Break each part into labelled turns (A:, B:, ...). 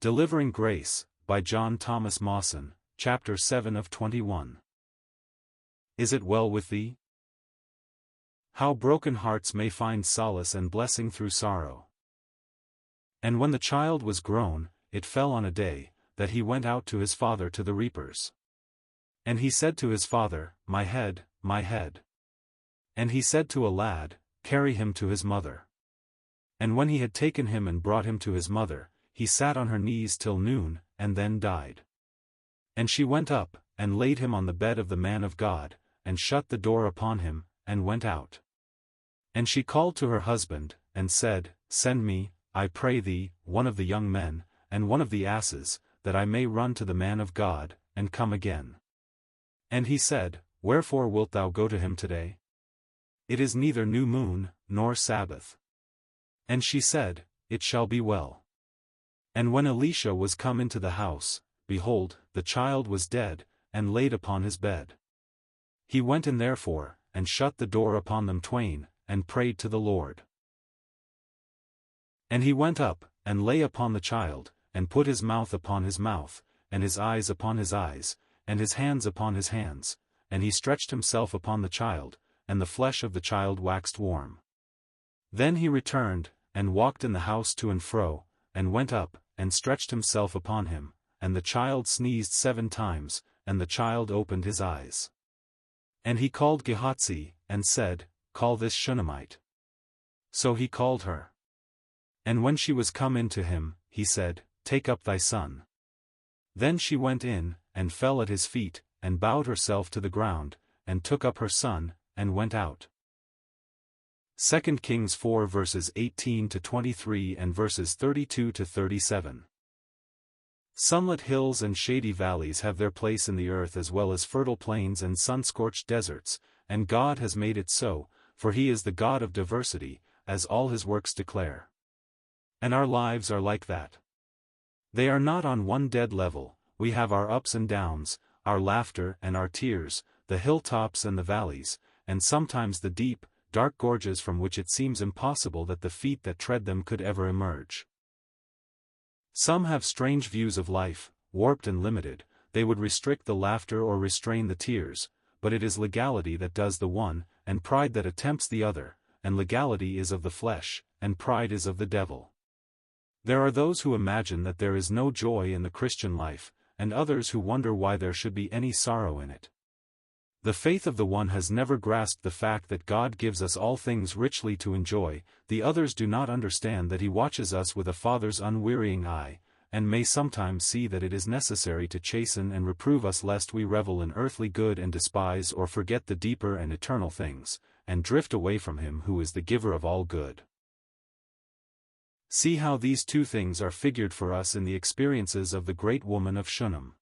A: Delivering Grace, by John Thomas Mawson, Chapter 7 of 21. Is it well with thee? How broken hearts may find solace and blessing through sorrow. And when the child was grown, it fell on a day, that he went out to his father to the reapers. And he said to his father, My head, my head. And he said to a lad, Carry him to his mother. And when he had taken him and brought him to his mother, he sat on her knees till noon, and then died. And she went up, and laid him on the bed of the man of God, and shut the door upon him, and went out. And she called to her husband, and said, Send me, I pray thee, one of the young men, and one of the asses, that I may run to the man of God, and come again. And he said, Wherefore wilt thou go to him today? It is neither new moon, nor Sabbath. And she said, It shall be well. And when Elisha was come into the house, behold, the child was dead, and laid upon his bed. He went in therefore, and shut the door upon them twain, and prayed to the Lord. And he went up, and lay upon the child, and put his mouth upon his mouth, and his eyes upon his eyes, and his hands upon his hands, and he stretched himself upon the child, and the flesh of the child waxed warm. Then he returned, and walked in the house to and fro, and went up, and stretched himself upon him, and the child sneezed 7 times, and the child opened his eyes. And he called Gehazi, and said, Call this Shunammite. So he called her. And when she was come in to him, he said, Take up thy son. Then she went in, and fell at his feet, and bowed herself to the ground, and took up her son, and went out. 2 Kings 4 verses 18 to 23 and verses 32 to 37. Sunlit hills and shady valleys have their place in the earth as well as fertile plains and sun-scorched deserts, and God has made it so, for he is the God of diversity, as all his works declare. And our lives are like that. They are not on one dead level, we have our ups and downs, our laughter and our tears, the hilltops and the valleys, and sometimes the deep, dark gorges from which it seems impossible that the feet that tread them could ever emerge. Some have strange views of life, warped and limited, they would restrict the laughter or restrain the tears, but it is legality that does the one, and pride that attempts the other, and legality is of the flesh, and pride is of the devil. There are those who imagine that there is no joy in the Christian life, and others who wonder why there should be any sorrow in it. The faith of the one has never grasped the fact that God gives us all things richly to enjoy, the others do not understand that he watches us with a father's unwearying eye, and may sometimes see that it is necessary to chasten and reprove us lest we revel in earthly good and despise or forget the deeper and eternal things, and drift away from him who is the giver of all good. See how these two things are figured for us in the experiences of the great woman of Shunem.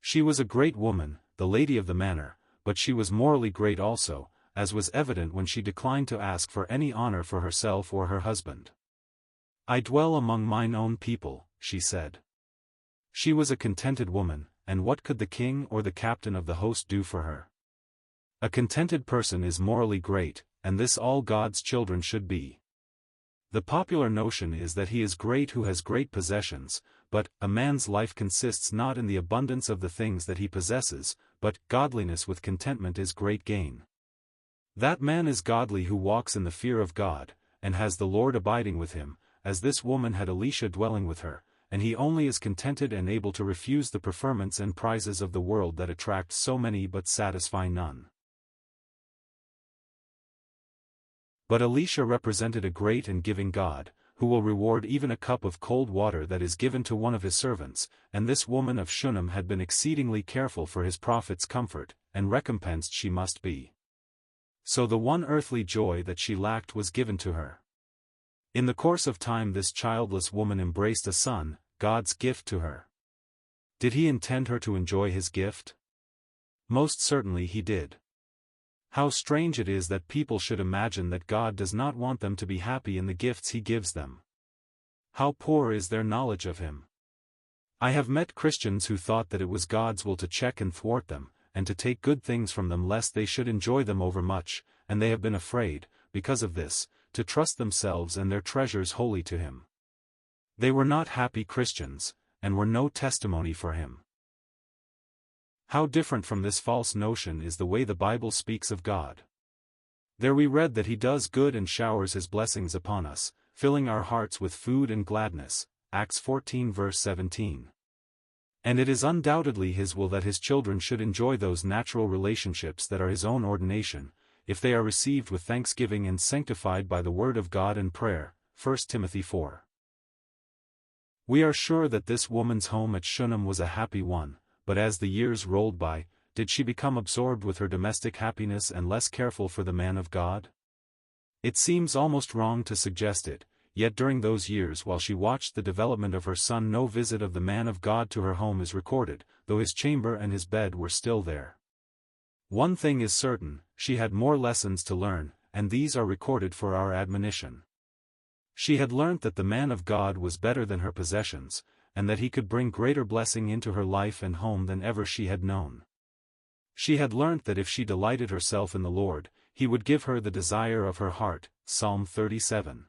A: She was a great woman, the lady of the manor, but she was morally great also, as was evident when she declined to ask for any honor for herself or her husband. I dwell among mine own people, she said. She was a contented woman, and what could the king or the captain of the host do for her? A contented person is morally great, and this all God's children should be. The popular notion is that he is great who has great possessions, but a man's life consists not in the abundance of the things that he possesses, but godliness with contentment is great gain. That man is godly who walks in the fear of God, and has the Lord abiding with him, as this woman had Elisha dwelling with her, and he only is contented and able to refuse the preferments and prizes of the world that attract so many but satisfy none. But Elisha represented a great and giving God, who will reward even a cup of cold water that is given to one of his servants, and this woman of Shunem had been exceedingly careful for his prophet's comfort, and recompensed she must be. So the one earthly joy that she lacked was given to her. In the course of time this childless woman embraced a son, God's gift to her. Did he intend her to enjoy his gift? Most certainly he did. How strange it is that people should imagine that God does not want them to be happy in the gifts he gives them. How poor is their knowledge of him. I have met Christians who thought that it was God's will to check and thwart them, and to take good things from them lest they should enjoy them overmuch, and they have been afraid, because of this, to trust themselves and their treasures wholly to him. They were not happy Christians, and were no testimony for him. How different from this false notion is the way the Bible speaks of God. There we read that he does good and showers his blessings upon us, filling our hearts with food and gladness, Acts 14 verse 17. And it is undoubtedly his will that his children should enjoy those natural relationships that are his own ordination, if they are received with thanksgiving and sanctified by the word of God and prayer, 1 Timothy 4. We are sure that this woman's home at Shunem was a happy one, but as the years rolled by, did she become absorbed with her domestic happiness and less careful for the man of God? It seems almost wrong to suggest it, yet during those years while she watched the development of her son no visit of the man of God to her home is recorded, though his chamber and his bed were still there. One thing is certain, she had more lessons to learn, and these are recorded for our admonition. She had learnt that the man of God was better than her possessions, and that he could bring greater blessing into her life and home than ever she had known. She had learnt that if she delighted herself in the Lord, he would give her the desire of her heart, Psalm 37.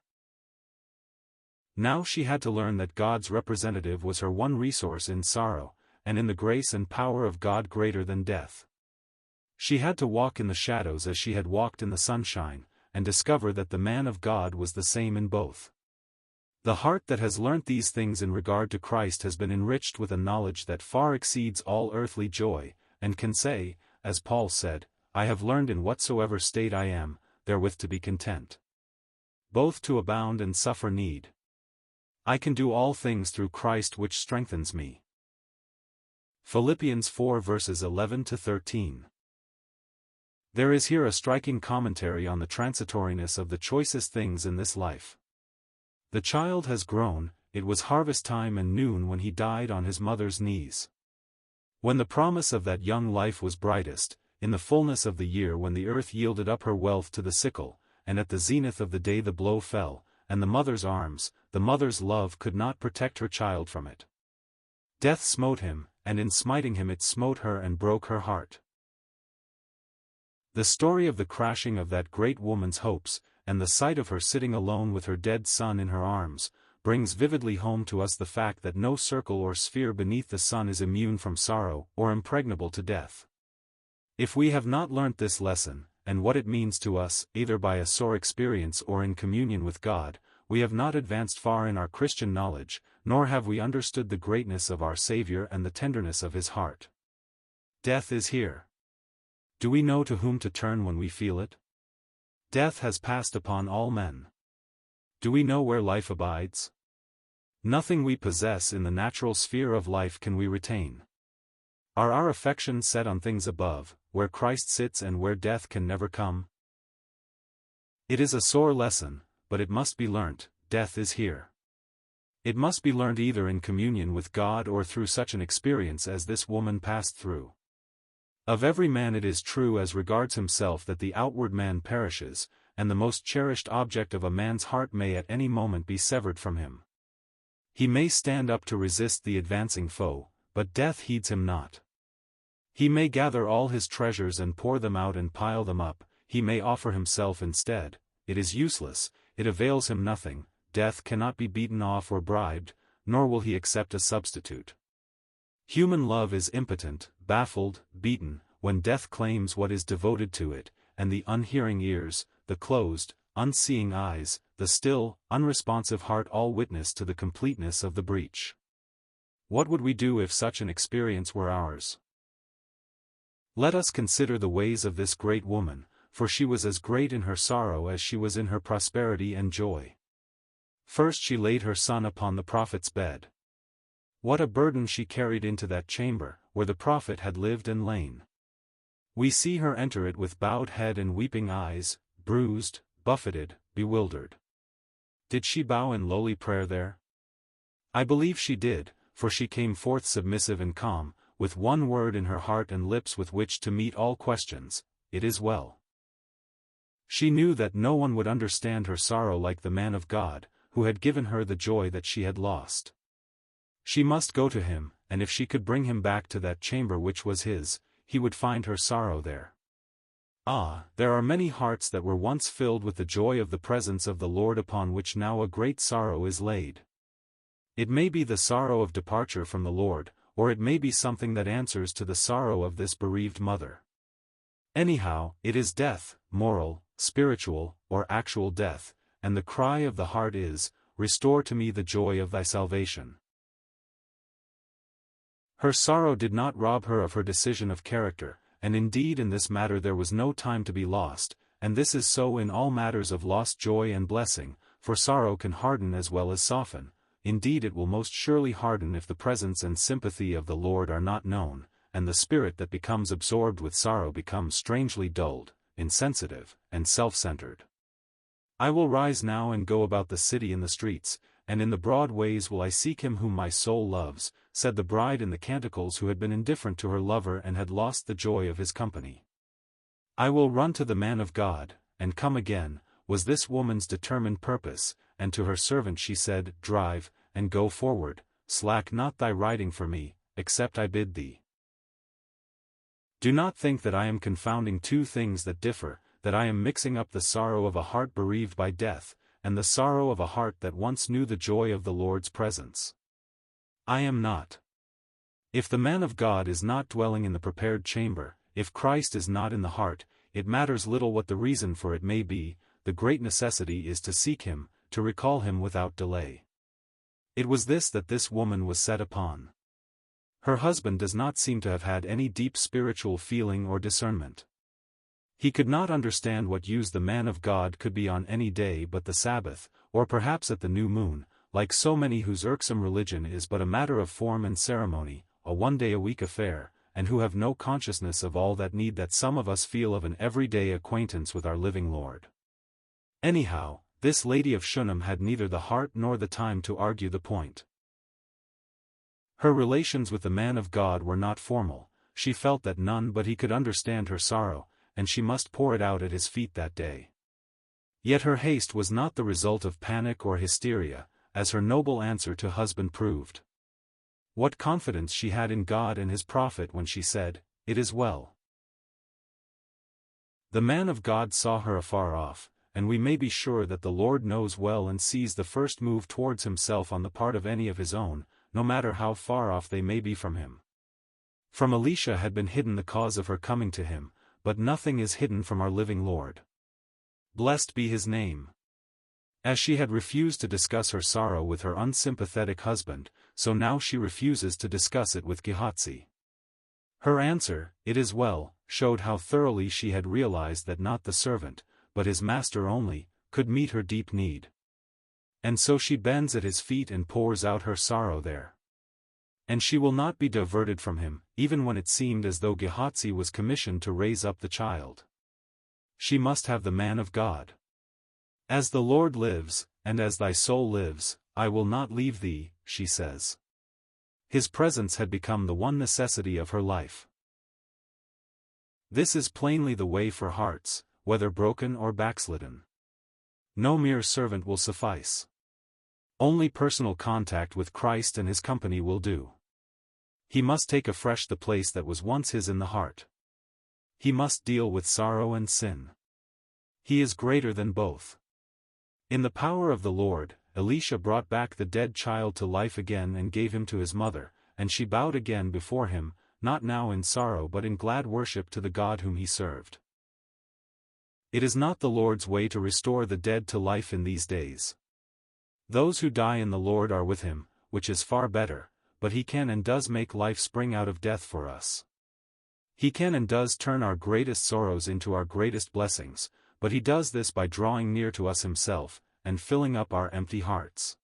A: Now she had to learn that God's representative was her one resource in sorrow, and in the grace and power of God greater than death. She had to walk in the shadows as she had walked in the sunshine, and discover that the man of God was the same in both. The heart that has learnt these things in regard to Christ has been enriched with a knowledge that far exceeds all earthly joy, and can say, as Paul said, I have learned in whatsoever state I am, therewith to be content. Both to abound and suffer need. I can do all things through Christ which strengthens me. Philippians 4 verses 11 to 13. There is here a striking commentary on the transitoriness of the choicest things in this life. The child has grown, it was harvest time and noon when he died on his mother's knees. When the promise of that young life was brightest, in the fullness of the year when the earth yielded up her wealth to the sickle, and at the zenith of the day the blow fell, and the mother's arms, the mother's love could not protect her child from it. Death smote him, and in smiting him it smote her and broke her heart. The story of the crashing of that great woman's hopes, and the sight of her sitting alone with her dead son in her arms, brings vividly home to us the fact that no circle or sphere beneath the sun is immune from sorrow or impregnable to death. If we have not learnt this lesson, and what it means to us, either by a sore experience or in communion with God, we have not advanced far in our Christian knowledge, nor have we understood the greatness of our Savior and the tenderness of his heart. Death is here. Do we know to whom to turn when we feel it? Death has passed upon all men. Do we know where life abides? Nothing we possess in the natural sphere of life can we retain. Are our affections set on things above, where Christ sits and where death can never come? It is a sore lesson, but it must be learnt, death is here. It must be learnt either in communion with God or through such an experience as this woman passed through. Of every man it is true as regards himself that the outward man perishes, and the most cherished object of a man's heart may at any moment be severed from him. He may stand up to resist the advancing foe, but death heeds him not. He may gather all his treasures and pour them out and pile them up, he may offer himself instead, it is useless, it avails him nothing, death cannot be beaten off or bribed, nor will he accept a substitute. Human love is impotent, baffled, beaten, when death claims what is devoted to it, and the unhearing ears, the closed, unseeing eyes, the still, unresponsive heart all witness to the completeness of the breach. What would we do if such an experience were ours? Let us consider the ways of this great woman, for she was as great in her sorrow as she was in her prosperity and joy. First she laid her son upon the prophet's bed. What a burden she carried into that chamber, where the prophet had lived and lain. We see her enter it with bowed head and weeping eyes, bruised, buffeted, bewildered. Did she bow in lowly prayer there? I believe she did, for she came forth submissive and calm, with one word in her heart and lips with which to meet all questions, it is well. She knew that no one would understand her sorrow like the man of God, who had given her the joy that she had lost. She must go to him, and if she could bring him back to that chamber which was his, he would find her sorrow there. Ah, there are many hearts that were once filled with the joy of the presence of the Lord upon which now a great sorrow is laid. It may be the sorrow of departure from the Lord, or it may be something that answers to the sorrow of this bereaved mother. Anyhow, it is death, moral, spiritual, or actual death, and the cry of the heart is, "Restore to me the joy of thy salvation." Her sorrow did not rob her of her decision of character, and indeed in this matter there was no time to be lost, and this is so in all matters of lost joy and blessing, for sorrow can harden as well as soften. Indeed it will most surely harden if the presence and sympathy of the Lord are not known, and the spirit that becomes absorbed with sorrow becomes strangely dulled, insensitive, and self-centered. "I will rise now and go about the city in the streets, and in the broad ways will I seek him whom my soul loves," said the bride in the canticles who had been indifferent to her lover and had lost the joy of his company. "I will run to the man of God, and come again," was this woman's determined purpose, and to her servant she said, "Drive, and go forward, slack not thy riding for me, except I bid thee." Do not think that I am confounding two things that differ, that I am mixing up the sorrow of a heart bereaved by death, and the sorrow of a heart that once knew the joy of the Lord's presence. I am not. If the man of God is not dwelling in the prepared chamber, if Christ is not in the heart, it matters little what the reason for it may be, the great necessity is to seek him, to recall him without delay. It was this that this woman was set upon. Her husband does not seem to have had any deep spiritual feeling or discernment. He could not understand what use the man of God could be on any day but the Sabbath, or perhaps at the new moon, like so many whose irksome religion is but a matter of form and ceremony, a one-day-a-week affair, and who have no consciousness of all that need that some of us feel of an everyday acquaintance with our living Lord. Anyhow, this lady of Shunem had neither the heart nor the time to argue the point. Her relations with the man of God were not formal, she felt that none but he could understand her sorrow, and she must pour it out at his feet that day. Yet her haste was not the result of panic or hysteria, as her noble answer to husband proved. What confidence she had in God and his prophet when she said, "It is well." The man of God saw her afar off, and we may be sure that the Lord knows well and sees the first move towards himself on the part of any of his own, no matter how far off they may be from him. From Elisha had been hidden the cause of her coming to him, but nothing is hidden from our living Lord. Blessed be his name. As she had refused to discuss her sorrow with her unsympathetic husband, so now she refuses to discuss it with Gehazi. Her answer, "It is well," showed how thoroughly she had realized that not the servant, but his master only, could meet her deep need. And so she bends at his feet and pours out her sorrow there. And she will not be diverted from him, even when it seemed as though Gehazi was commissioned to raise up the child. She must have the man of God. "As the Lord lives, and as thy soul lives, I will not leave thee," she says. His presence had become the one necessity of her life. This is plainly the way for hearts, whether broken or backslidden. No mere servant will suffice. Only personal contact with Christ and his company will do. He must take afresh the place that was once his in the heart. He must deal with sorrow and sin. He is greater than both. In the power of the Lord, Elisha brought back the dead child to life again and gave him to his mother, and she bowed again before him, not now in sorrow but in glad worship to the God whom he served. It is not the Lord's way to restore the dead to life in these days. Those who die in the Lord are with him, which is far better, but he can and does make life spring out of death for us. He can and does turn our greatest sorrows into our greatest blessings, but he does this by drawing near to us himself, and filling up our empty hearts.